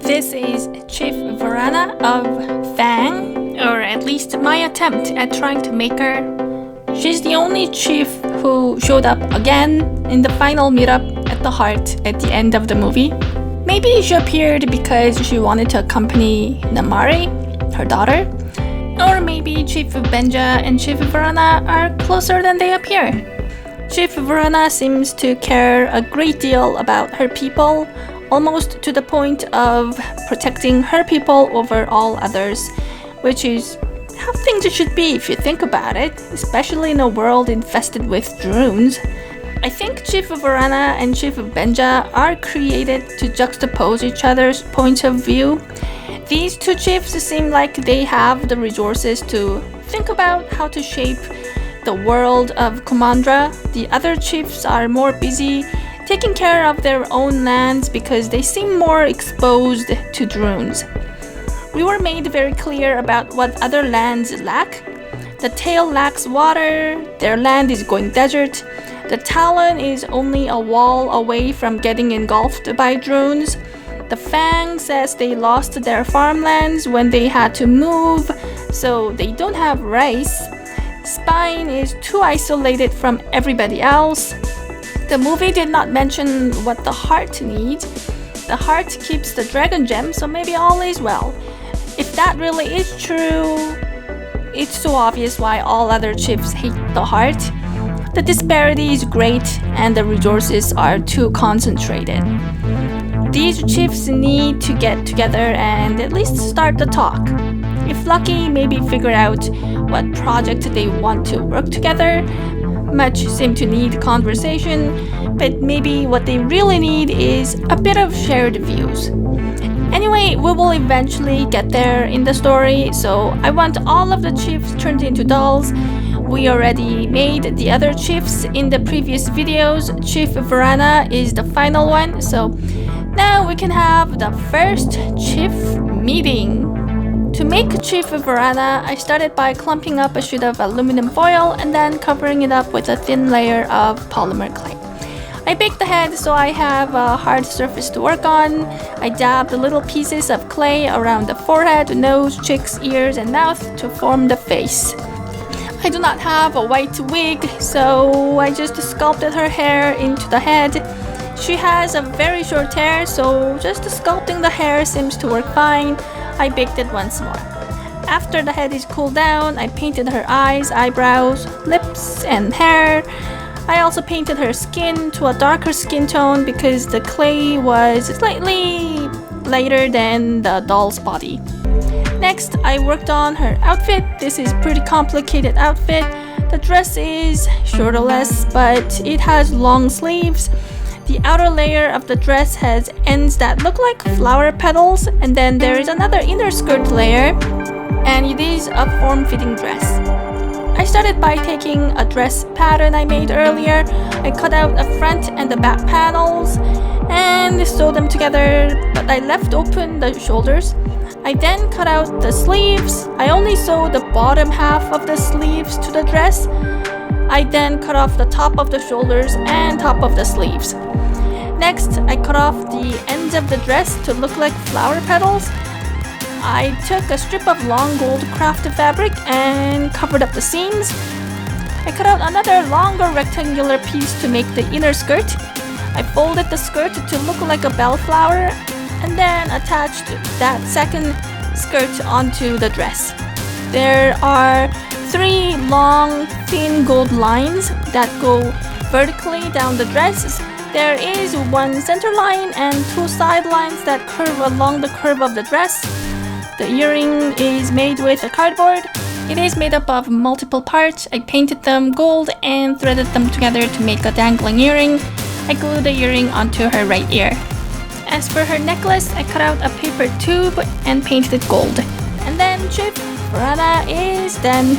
This is Chief Virana of Fang, or at least my attempt at trying to make her. She's the only chief who showed up again in the final meetup at the heart at the end of the movie. Maybe she appeared because she wanted to accompany Namaari, her daughter. Or maybe Chief Benja and Chief Virana are closer than they appear. Chief Virana seems to care a great deal about her people, almost to the point of protecting her people over all others, which is how things should be if you think about it, especially in a world infested with Druuns. I think Chief Virana and Chief Benja are created to juxtapose each other's points of view. These two chiefs seem like they have the resources to think about how to shape the world of Kumandra. The other chiefs are more busy taking care of their own lands because they seem more exposed to Druuns. We were made very clear about what other lands lack. The tail lacks water, their land is going desert. The talon is only a wall away from getting engulfed by Druuns. The Fang says they lost their farmlands when they had to move, so they don't have rice. Spine is too isolated from everybody else. The movie did not mention what the heart needs. The heart keeps the dragon gem, so maybe all is well. If that really is true, it's so obvious why all other chiefs hate the heart. The disparity is great and the resources are too concentrated. These chiefs need to get together and at least start the talk. If lucky, maybe figure out what project they want to work together. Much seem to need conversation, but maybe what they really need is a bit of shared views. Anyway, we will eventually get there in the story, so I want all of the chiefs turned into dolls. We already made the other chiefs in the previous videos. Chief Virana is the final one, so now we can have the first chief meeting. To make Chief Virana, I started by clumping up a sheet of aluminum foil and then covering it up with a thin layer of polymer clay. I baked the head so I have a hard surface to work on. I dabbed little pieces of clay around the forehead, nose, cheeks, ears, and mouth to form the face. I do not have a white wig, so I just sculpted her hair into the head. She has a very short hair, so just sculpting the hair seems to work fine. I baked it once more. After the head is cooled down, I painted her eyes, eyebrows, lips, and hair. I also painted her skin to a darker skin tone because the clay was slightly lighter than the doll's body. Next, I worked on her outfit. This is a pretty complicated outfit. The dress is shirtless, but it has long sleeves. The outer layer of the dress has ends that look like flower petals, and then there is another inner skirt layer, and it is a form-fitting dress. I started by taking a dress pattern I made earlier. I cut out the front and the back panels and sewed them together, but I left open the shoulders. I then cut out the sleeves. I only sewed the bottom half of the sleeves to the dress. I then cut off the top of the shoulders and top of the sleeves. Next, I cut off the ends of the dress to look like flower petals. I took a strip of long gold craft fabric and covered up the seams. I cut out another longer rectangular piece to make the inner skirt. I folded the skirt to look like a bellflower and then attached that second skirt onto the dress. There are 3 long, thin gold lines that go vertically down the dress. There is 1 center line and 2 side lines that curve along the curve of the dress. The earring is made with a cardboard. It is made up of multiple parts. I painted them gold and threaded them together to make a dangling earring. I glued the earring onto her right ear. As for her necklace, I cut out a paper tube and painted it gold. And then Chief Virana is done.